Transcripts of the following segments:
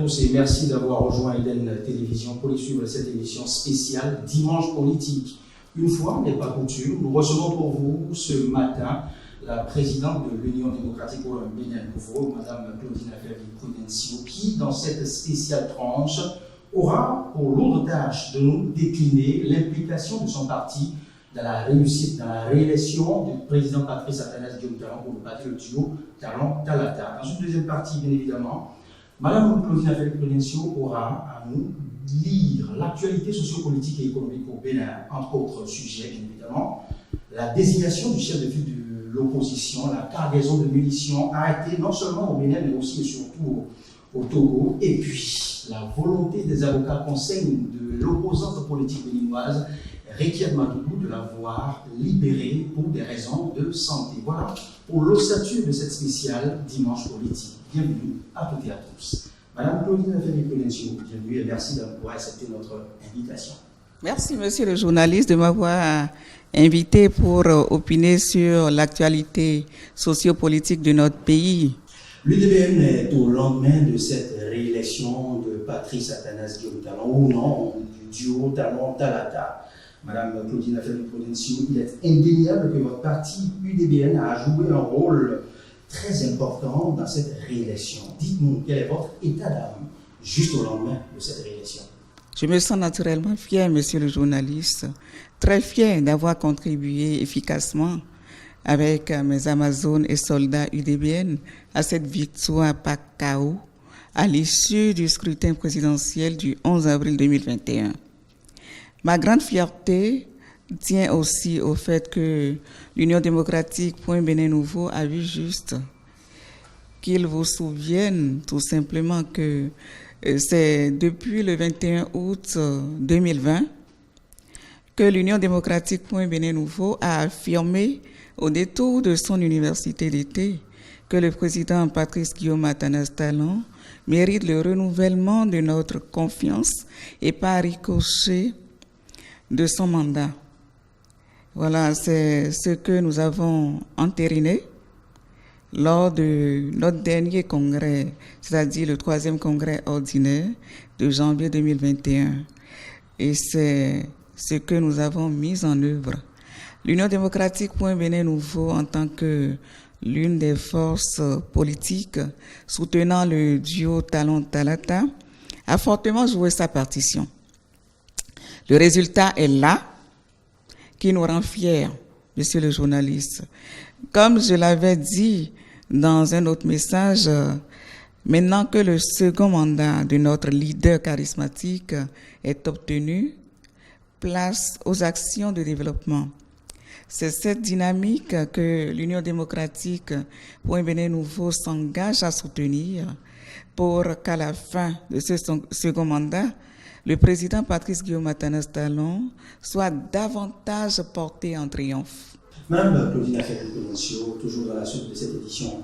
tous et merci d'avoir rejoint Eden Télévision pour y suivre cette émission spéciale Dimanche politique. Une fois n'est pas coutume, nous recevons pour vous ce matin la présidente de l'Union démocratique pour un Bénin Nouveau, Mme Claudine Aferri-Prudencio, qui, dans cette spéciale tranche, aura pour lourde tâche de nous décliner l'implication de son parti dans la réussite, dans la réélection du président Patrice Athanase Guillaume Talon pour le parti le duo Talon-Talata. Dans une deuxième partie, bien évidemment, Mme Claudine Aferri-Prudencio aura à nous lire l'actualité sociopolitique et économique au Bénin, entre autres sujets, bien évidemment. La désignation du chef de file de l'opposition, la cargaison de munitions arrêtée non seulement au Bénin, mais aussi et surtout au Togo. Et puis, la volonté des avocats conseils de l'opposante politique béninoise, Rekiat Madougou, de la voir libérée pour des raisons de santé. Voilà pour l'ossature de cette spéciale Dimanche politique. Bienvenue à toutes et à tous. Madame Claudine Aferri-Prudencio, bienvenue et merci d'avoir accepté notre invitation. Merci, monsieur le journaliste, de m'avoir invité pour opiner sur l'actualité sociopolitique de notre pays. L'UDBN est au lendemain de cette réélection de Patrice Athanase Guillaume Talon, au nom du duo Talon-Talata. Madame Claudine Aferri-Prudencio, il est indéniable que votre parti UDBN a joué un rôle très important dans cette réélection. Dites-nous, quel est votre état d'âme juste au lendemain de cette réélection? Je me sens naturellement fier, monsieur le journaliste, très fier d'avoir contribué efficacement avec mes Amazones et soldats UDBN à cette victoire par KO à l'issue du scrutin présidentiel du 11 avril 2021. Ma grande fierté tient aussi au fait que l'Union démocratique pour un Bénin Nouveau a vu juste qu'il vous souvienne tout simplement que c'est depuis le 21 août 2020 que l'Union démocratique pour un Bénin Nouveau a affirmé au détour de son université d'été que le président Patrice Guillaume Athanase Talon mérite le renouvellement de notre confiance et par ricochet de son mandat. Voilà, c'est ce que nous avons entériné lors de notre dernier congrès, c'est-à-dire le 3e congrès ordinaire de janvier 2021. Et c'est ce que nous avons mis en œuvre. L'Union démocratique pour un Bénin Nouveau, en tant que l'une des forces politiques soutenant le duo Talon-Talata, a fortement joué sa partition. Le résultat est là, qui nous rend fiers, monsieur le journaliste. Comme je l'avais dit dans un autre message, maintenant que le second mandat de notre leader charismatique est obtenu, place aux actions de développement. C'est cette dynamique que l'Union démocratique pour un Bénin Nouveau s'engage à soutenir pour qu'à la fin de ce second mandat, le président Patrice Guillaume Athanase Talon soit davantage porté en triomphe. Madame Claudine Aferri-Prudencio, toujours dans la suite de cette édition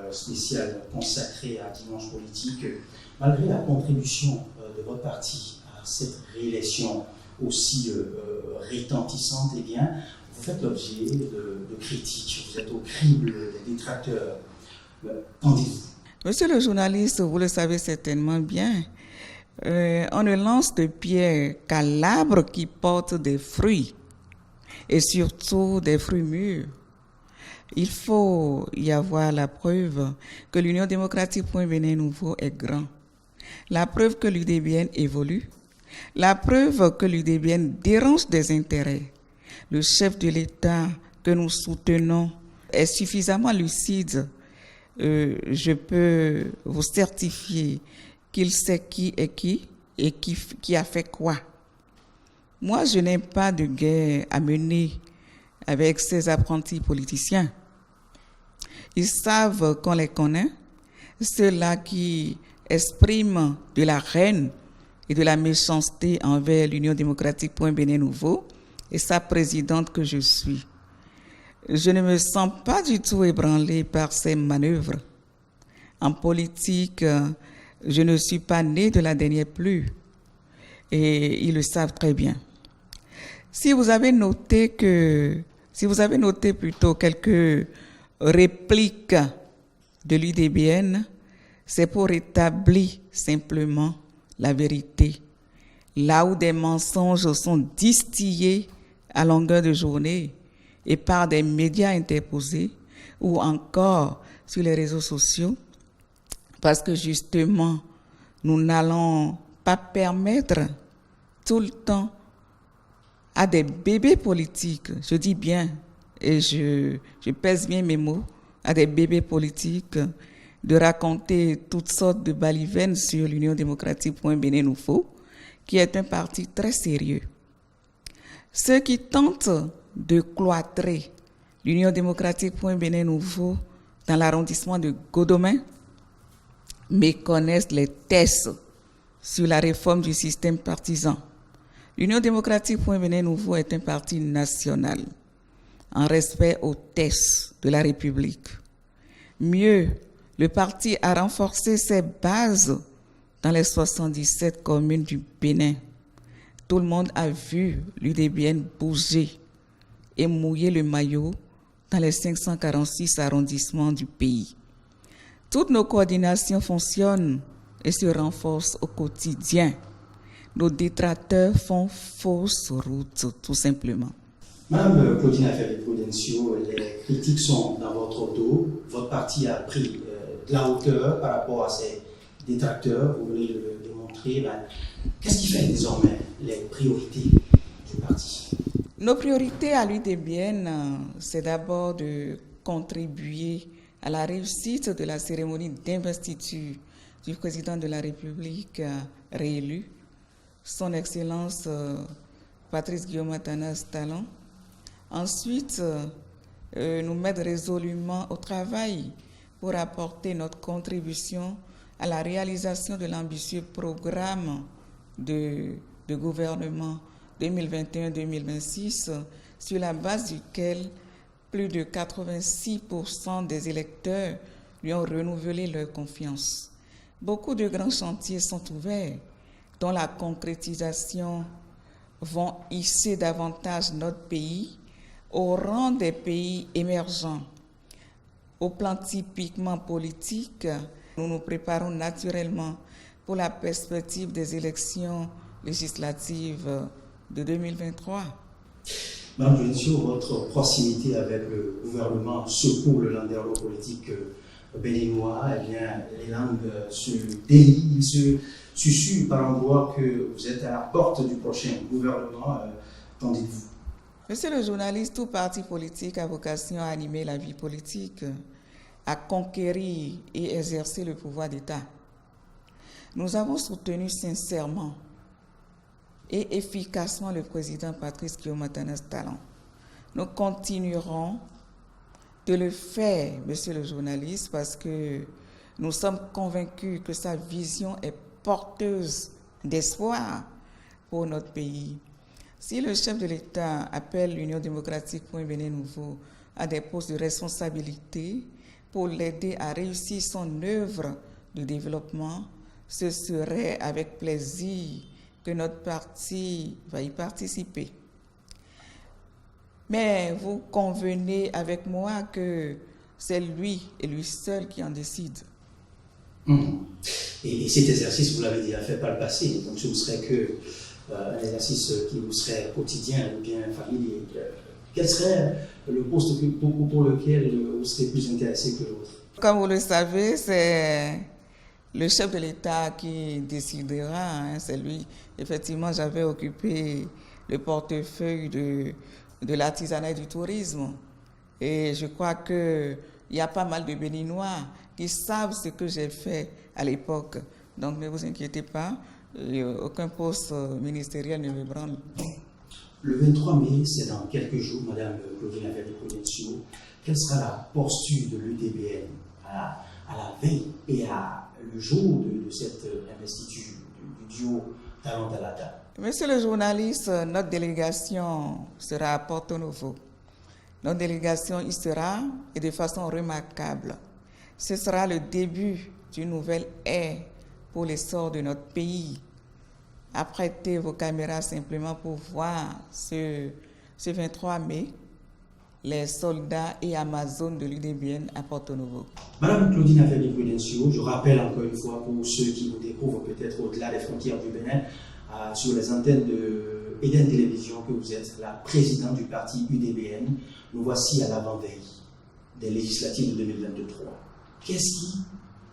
spéciale consacrée à Dimanche politique, malgré la contribution de votre parti à cette réélection aussi retentissante, eh bien, vous faites l'objet de critiques, vous êtes au crible des détracteurs. Qu'en dites-vous? Monsieur le journaliste, vous le savez certainement bien, on ne lance de pierre qu'à l'arbre qui porte des fruits, et surtout des fruits mûrs. Il faut y avoir la preuve que l'Union démocratique pour un Bénin Nouveau est grand, la preuve que l'UDBN évolue, la preuve que l'UDBN dérange des intérêts. Le chef de l'État que nous soutenons est suffisamment lucide. Je peux vous certifier qu'il sait qui est qui et qui a fait quoi. Moi, je n'ai pas de guerre à mener avec ces apprentis politiciens. Ils savent qu'on les connaît, ceux-là qui expriment de la haine et de la méchanceté envers l'Union démocratique pour un Bénin Nouveau et sa présidente que je suis. Je ne me sens pas du tout ébranlé par ces manœuvres. En politique, je ne suis pas né de la dernière pluie et ils le savent très bien. Si vous avez noté plutôt quelques répliques de l'UDBN, c'est pour établir simplement la vérité. Là où des mensonges sont distillés à longueur de journée et par des médias interposés ou encore sur les réseaux sociaux, parce que justement, nous n'allons pas permettre tout le temps à des bébés politiques, je dis bien, et je pèse bien mes mots, à des bébés politiques de raconter toutes sortes de balivernes sur l'Union démocratique Bénin Nouveau, qui est un parti très sérieux. Ceux qui tentent de cloîtrer l'Union démocratique Bénin Nouveau dans l'arrondissement de Godomain méconnaissent les tests sur la réforme du système partisan. L'Union démocratique Bénin Nouveau est un parti national en respect aux tests de la République. Mieux, le parti a renforcé ses bases dans les 77 communes du Bénin. Tout le monde a vu l'UDBN bouger et mouiller le maillot dans les 546 arrondissements du pays. Toutes nos coordinations fonctionnent et se renforcent au quotidien. Nos détracteurs font fausse route, tout simplement. Madame Claudine Affaire-Prudencio, les critiques sont dans votre dos. Votre parti a pris de la hauteur par rapport à ses détracteurs. Vous venez de le démontrer. Qu'est-ce qui fait désormais les priorités du parti? Nos priorités à l'UDBN, c'est d'abord de contribuer à la réussite de la cérémonie d'investiture du président de la République réélu, son Excellence Patrice Guillaume Athanas Talon. Ensuite, nous mettre résolument au travail pour apporter notre contribution à la réalisation de l'ambitieux programme de gouvernement 2021-2026, sur la base duquel plus de 86% des électeurs lui ont renouvelé leur confiance. Beaucoup de grands chantiers sont ouverts, dont la concrétisation vont hisser davantage notre pays au rang des pays émergents. Au plan typiquement politique, nous nous préparons naturellement pour la perspective des élections législatives de 2023. Madame Prudencio, votre proximité avec le gouvernement secoue le landerneau politique béninois. Eh bien, les langues se délient, se susurrent par endroits que vous êtes à la porte du prochain gouvernement. Qu'en dites-vous? Monsieur le journaliste, tout parti politique a vocation à animer la vie politique, à conquérir et exercer le pouvoir d'État. Nous avons soutenu sincèrement et efficacement le président Patrice Guillaume Athanas Talon. Nous continuerons de le faire, monsieur le journaliste, parce que nous sommes convaincus que sa vision est porteuse d'espoir pour notre pays. Si le chef de l'État appelle l'Union démocratique Bénin Nouveau à des postes de responsabilité pour l'aider à réussir son œuvre de développement, ce serait avec plaisir que notre parti va y participer. Mais vous convenez avec moi que c'est lui et lui seul qui en décide. Et cet exercice, vous l'avez déjà fait par le passé, donc ce ne serait que un exercice qui vous serait quotidien ou bien familier. Quel serait le poste pour lequel vous serez plus intéressé que l'autre? Comme vous le savez, c'est le chef de l'État qui décidera. C'est lui. Effectivement, j'avais occupé le portefeuille de l'artisanat et du tourisme. Et je crois qu'il y a pas mal de Béninois qui savent ce que j'ai fait à l'époque. Donc ne vous inquiétez pas, aucun poste ministériel ne me branle. Le 23 mai, c'est dans quelques jours, Madame Claudine Affaire-Prudencio. Quelle sera la posture de l'UDBN à la veille et le jour de cette investiture du duo Talon-Talata? Monsieur le journaliste, notre délégation sera à Porto Novo. Notre délégation y sera et de façon remarquable. Ce sera le début d'une nouvelle ère pour l'essor de notre pays. Apprêtez vos caméras simplement pour voir ce 23 mai les soldats et Amazones de l'UDBN à Porto Novo. Madame Claudine Affaire-Prudencio, je rappelle encore une fois pour ceux qui nous découvrent peut-être au-delà des frontières du Bénin, sur les antennes de Eden Télévision, que vous êtes la présidente du parti UDBN. Nous voici à l'avant-veille des législatives de 2023. Qu'est-ce qui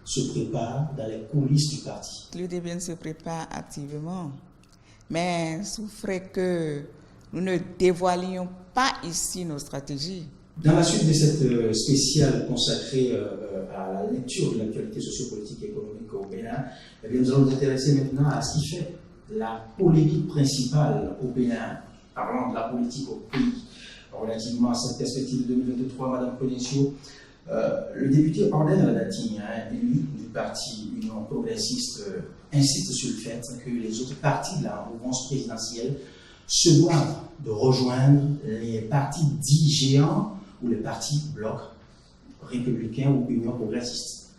se prépare dans les coulisses du parti? L'UDBN se prépare activement, mais souffrait que nous ne dévoilions pas ici nos stratégies. Dans la suite de cette spéciale consacrée à la lecture de l'actualité sociopolitique et économique au Bénin, eh bien, nous allons nous intéresser maintenant à ce qui fait la polémique principale au Bénin, parlant de la politique au pays, relativement à cette perspective de 2023, Madame Prudencio. Le député Orden Aladati, élu du parti Union progressiste, insiste sur le fait que les autres partis de la mouvance présidentielle se doivent de rejoindre les partis dits géants ou les partis blocs républicains ou Union progressiste.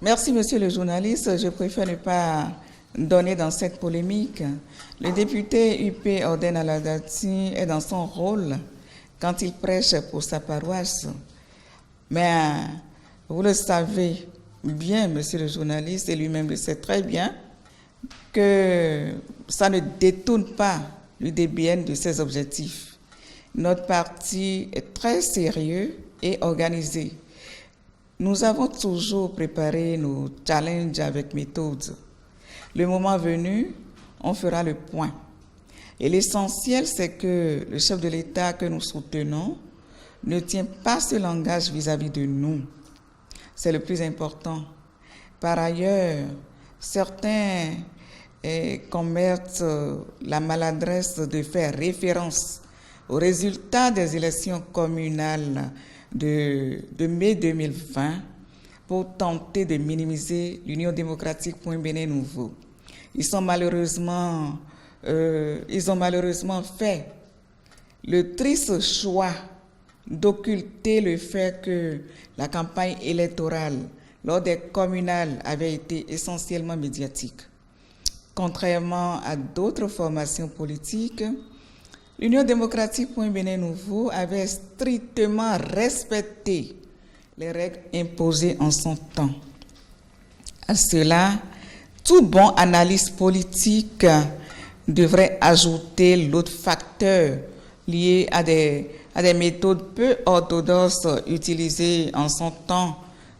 Merci, monsieur le journaliste. Je préfère ne pas donner dans cette polémique. Le député UP Orden Aladati est dans son rôle quand il prêche pour sa paroisse. Mais vous le savez bien, monsieur le journaliste, et lui-même le sait très bien, que ça ne détourne pas l'UDBN de ses objectifs. Notre parti est très sérieux et organisé. Nous avons toujours préparé nos challenges avec méthode. Le moment venu, on fera le point. Et l'essentiel, c'est que le chef de l'État que nous soutenons ne tient pas ce langage vis-à-vis de nous. C'est le plus important. Par ailleurs, certains commettent la maladresse de faire référence aux résultats des élections communales de mai 2020 pour tenter de minimiser l'Union démocratique pour un Bénin nouveau. Ils ont malheureusement fait le triste choix d'occulter le fait que la campagne électorale lors des communales avait été essentiellement médiatique. Contrairement à d'autres formations politiques, l'Union démocratique pour un Bénin nouveau avait strictement respecté les règles imposées en son temps. À cela, tout bon analyste politique devrait ajouter l'autre facteur lié à des méthodes peu orthodoxes utilisées en son temps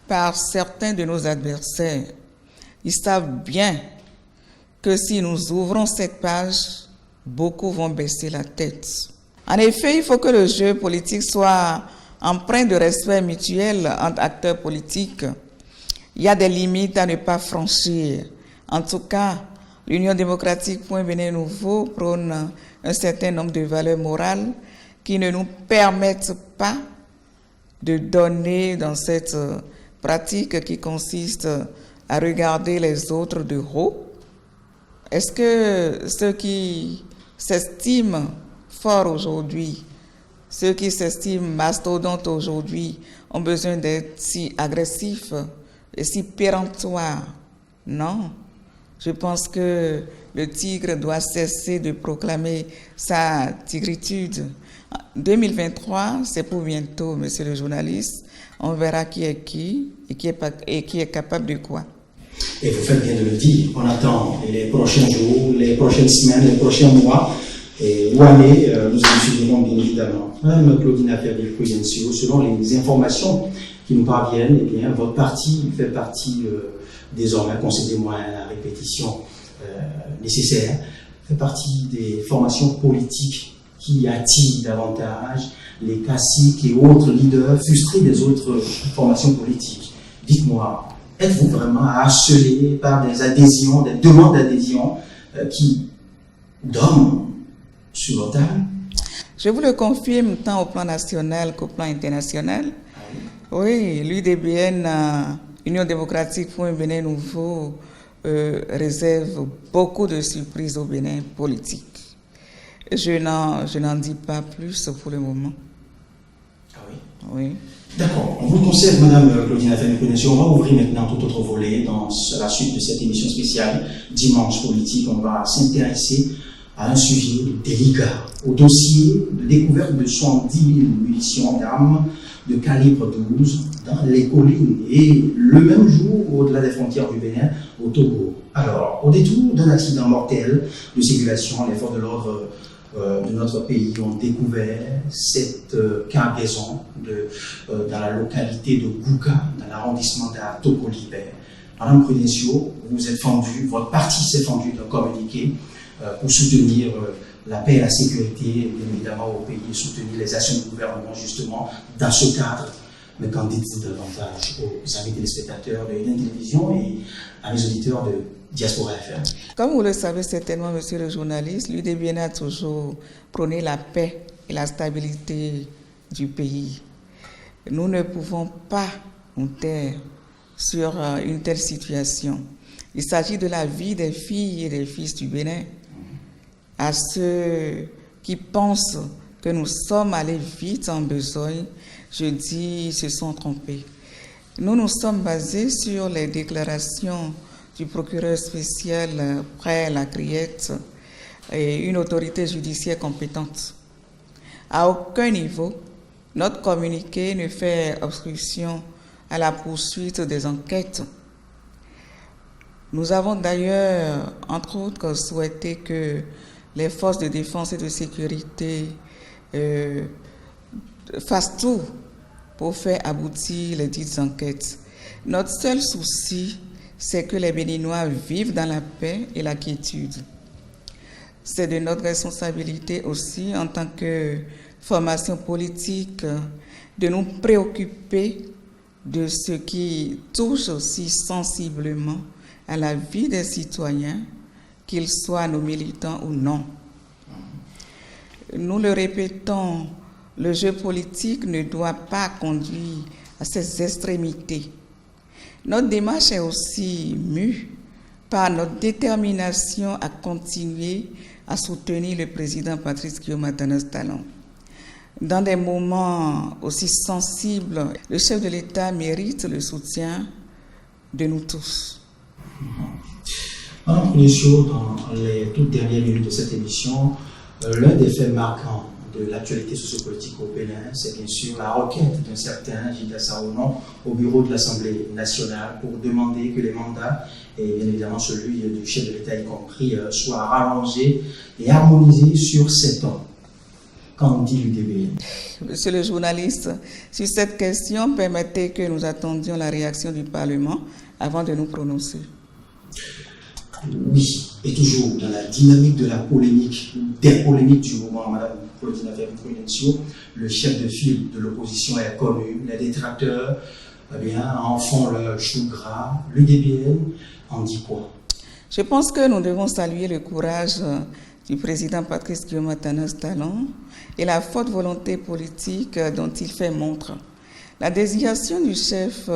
par certains de nos adversaires. Ils savent bien que si nous ouvrons cette page, beaucoup vont baisser la tête. En effet, il faut que le jeu politique soit empreint de respect mutuel entre acteurs politiques. Il y a des limites à ne pas franchir. En tout cas, l'Union démocratique pour un Bénin nouveau prône un certain nombre de valeurs morales qui ne nous permettent pas de donner dans cette pratique qui consiste à regarder les autres de haut. Est-ce que ceux qui s'estiment forts aujourd'hui, ceux qui s'estiment mastodontes aujourd'hui, ont besoin d'être si agressifs et si péremptoires? Non. Je pense que le tigre doit cesser de proclamer sa tigritude. 2023, c'est pour bientôt, monsieur le journaliste. On verra qui est qui et qui est capable de quoi. Et vous faites bien de le dire. On attend les prochains jours, les prochaines semaines, les prochains mois ou années. Nous en suivrons bien évidemment. Madame Claudine Affaire-Prudencio, selon les informations qui nous parviennent, eh bien, votre parti fait partie désormais, concédez-moi la répétition nécessaire, fait partie des formations politiques qui attirent davantage les caciques et autres leaders frustrés des autres formations politiques. Dites-moi, êtes-vous vraiment harcelé par des adhésions, des demandes d'adhésion qui dorment sur votre table? Je vous le confirme tant au plan national qu'au plan international. Oui, l'UDBN, Union démocratique pour un Bénin nouveau, réserve beaucoup de surprises au Bénin politique. Je n'en dis pas plus pour le moment. Ah oui? Oui. D'accord. On vous conseille, Madame Claudine Affaire-Prudencio, on va ouvrir maintenant tout autre volet dans la suite de cette émission spéciale Dimanche politique. On va s'intéresser à un sujet délicat, au dossier de découverte de 70 000 munitions d'armes de calibre 12 dans les collines et le même jour au-delà des frontières du Bénin, au Togo. Alors, au détour d'un accident mortel de circulation, les forces de l'ordre de notre pays ont découvert cette cargaison dans la localité de Gouka, dans l'arrondissement d'Atoko-Libert. Madame Prudencio, vous êtes fendue, votre parti s'est fendu d'un communiqué pour soutenir la paix et la sécurité, bien évidemment, au pays, et soutenir les actions du gouvernement, justement, dans ce cadre. Mais qu'en dites-vous davantage aux amis téléspectateurs de Eden Télévision et à mes auditeurs de Diaspora FM? Comme vous le savez certainement, monsieur le journaliste, l'UDBN a toujours prôné la paix et la stabilité du pays. Nous ne pouvons pas nous taire sur une telle situation. Il s'agit de la vie des filles et des fils du Bénin. À ceux qui pensent que nous sommes allés vite en besogne, je dis, ils se sont trompés. Nous nous sommes basés sur les déclarations du procureur spécial près la Criette et une autorité judiciaire compétente. À aucun niveau, notre communiqué ne fait obstruction à la poursuite des enquêtes. Nous avons d'ailleurs, entre autres, souhaité que les forces de défense et de sécurité fassent tout pour faire aboutir les dites enquêtes. Notre seul souci, c'est que les Béninois vivent dans la paix et la quiétude. C'est de notre responsabilité aussi, en tant que formation politique, de nous préoccuper de ce qui touche aussi sensiblement à la vie des citoyens, qu'ils soient nos militants ou non. Nous le répétons, le jeu politique ne doit pas conduire à ces extrémités. Notre démarche est aussi mue par notre détermination à continuer à soutenir le président Patrice Guillaume Atanas Talon. Dans des moments aussi sensibles, le chef de l'État mérite le soutien de nous tous. Madame Prudencio, dans les toutes dernières minutes de cette émission, l'un des faits marquants de l'actualité sociopolitique au Bénin, c'est bien sûr la requête d'un certain Gilda Saonon au bureau de l'Assemblée nationale pour demander que les mandats, et bien évidemment celui du chef de l'État y compris, soient rallongés et harmonisés sur 7 ans. Qu'en dit l'UDBN? Monsieur le journaliste, sur cette question, permettez que nous attendions la réaction du Parlement avant de nous prononcer. Oui, et toujours dans la dynamique de la polémique, des polémiques du moment, Madame Claudine Prudencio, le chef de file de l'opposition est connu, les détracteurs en font le chou gras. L'UDBN en dit quoi? Je pense que nous devons saluer le courage du président Patrice Guillaume Atanas Talon et la forte volonté politique dont il fait montre. La désignation du chef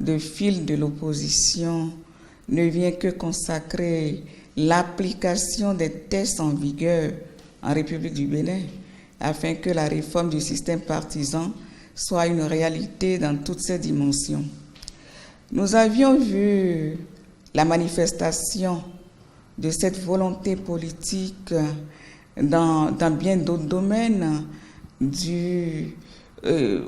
de file de l'opposition ne vient que consacrer l'application des tests en vigueur en République du Bénin, afin que la réforme du système partisan soit une réalité dans toutes ses dimensions. Nous avions vu la manifestation de cette volonté politique dans bien d'autres domaines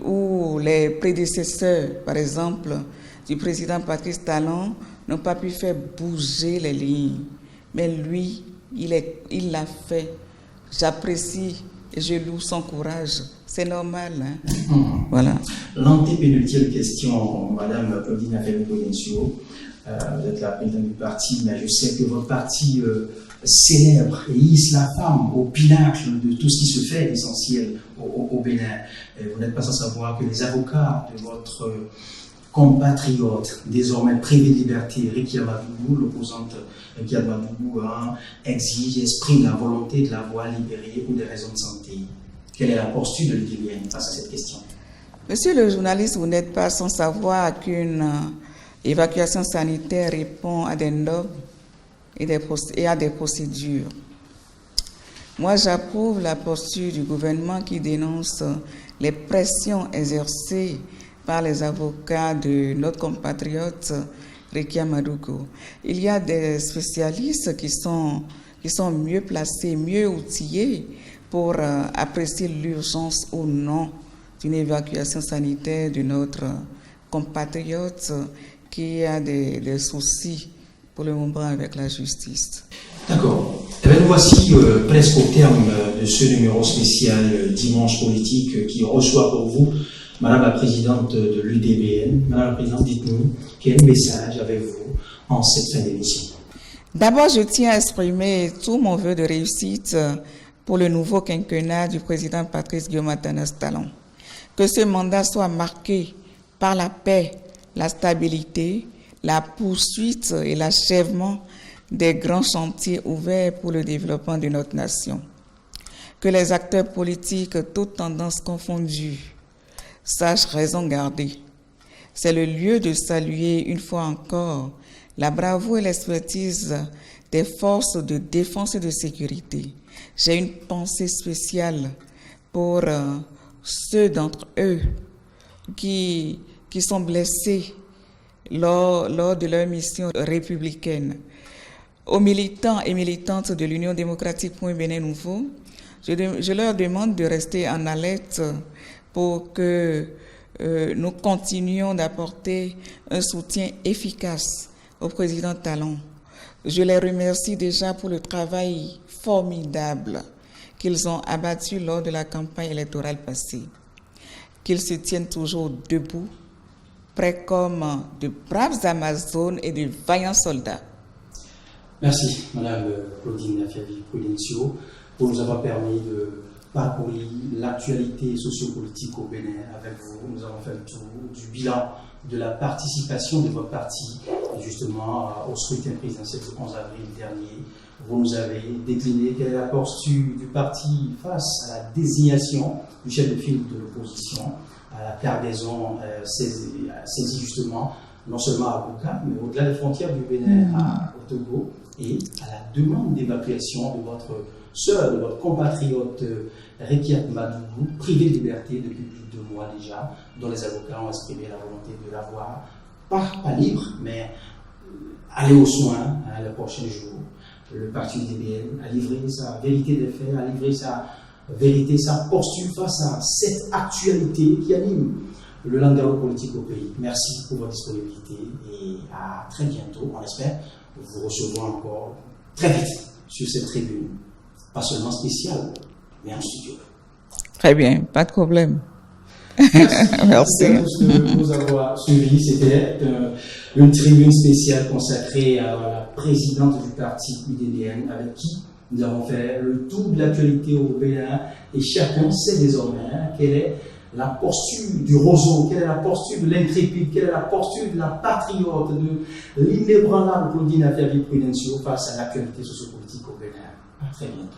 où les prédécesseurs, par exemple, du président Patrice Talon, n'ont pas pu faire bouger les lignes. Mais lui, il l'a fait. J'apprécie et je loue son courage. C'est normal. Hein? Voilà. L'antépénultième question, Madame Claudine Prudencio. Vous êtes la présidente du parti, mais je sais que votre parti célèbre et hisse la femme au pinacle de tout ce qui se fait essentiel au Bénin. Vous n'êtes pas sans savoir que les avocats de votre compatriote, désormais privé de liberté, Ricky Amadougou, l'opposante Ricky Amadougou, exige, exprime la volonté de la voir libérée pour des raisons de santé. Quelle est la posture de l'UDBN face à cette question? Monsieur le journaliste, vous n'êtes pas sans savoir qu'une évacuation sanitaire répond à des normes et à des procédures. Moi, j'approuve la posture du gouvernement qui dénonce les pressions exercées par les avocats de notre compatriote Ricky Amadougou. Il y a des spécialistes qui sont qui sont mieux placés, mieux outillés pour apprécier l'urgence ou non d'une évacuation sanitaire de notre compatriote qui a des soucis pour le moment avec la justice. D'accord. Eh bien, nous voici presque au terme de ce numéro spécial Dimanche politique qui reçoit pour vous Madame la Présidente de l'UDBN. Madame la Présidente, dites-nous quel message avez-vous en cette fin d'émission? D'abord, je tiens à exprimer tout mon vœu de réussite pour le nouveau quinquennat du président Patrice Guillaume Athanas Talon. Que ce mandat soit marqué par la paix, la stabilité, la poursuite et l'achèvement des grands chantiers ouverts pour le développement de notre nation. Que les acteurs politiques, toutes tendances confondues, sachent raison garder. C'est le lieu de saluer une fois encore la bravoure et l'expertise des forces de défense et de sécurité. J'ai une pensée spéciale pour ceux d'entre eux qui sont blessés lors de leur mission républicaine. Aux militants et militantes de l'Union démocratique pour un Bénin nouveau, je leur demande de rester en alerte pour que nous continuions d'apporter un soutien efficace au président Talon. Je les remercie déjà pour le travail formidable qu'ils ont abattu lors de la campagne électorale passée. Qu'ils se tiennent toujours debout, prêts comme de braves Amazones et de vaillants soldats. Merci, Madame Claudine Afiavi-Prudencio, pour nous avoir permis de parcourir l'actualité sociopolitique au Bénin avec vous. Nous avons fait le tour du bilan de la participation de votre parti, justement, au scrutin présidentiel du 11 avril dernier. Vous nous avez décliné quelle est la posture du parti face à la désignation du chef de file de l'opposition, à la cargaison saisie justement, non seulement à Bouka, mais au-delà des frontières du Bénin au Togo, et à la demande d'évacuation de votre sœur, de votre compatriote Rekiat Madougou, privé de liberté depuis plus de 2 mois déjà, dont les avocats ont exprimé la volonté de la voir, pas libre, mais aller aux soins les prochains jours. Le parti UDBN a livré sa vérité des faits, a livré sa vérité, sa posture face à cette actualité qui anime le langage politique au pays. Merci pour votre disponibilité et à très bientôt, on espère vous recevoir encore très vite sur cette tribune, pas seulement spéciale, mais en studio. Très bien, pas de problème. Merci à tous de nous avoir suivis. C'était une tribune spéciale consacrée à la présidente du parti UDBN, avec qui nous avons fait le tour de l'actualité au Bénin, et chacun sait désormais quelle est la posture du roseau, quelle est la posture de l'intrépide, quelle est la posture de la patriote, de l'inébranlable Claudine Afiavi-Prudencio face à l'actualité sociopolitique au Bénin. À très bientôt.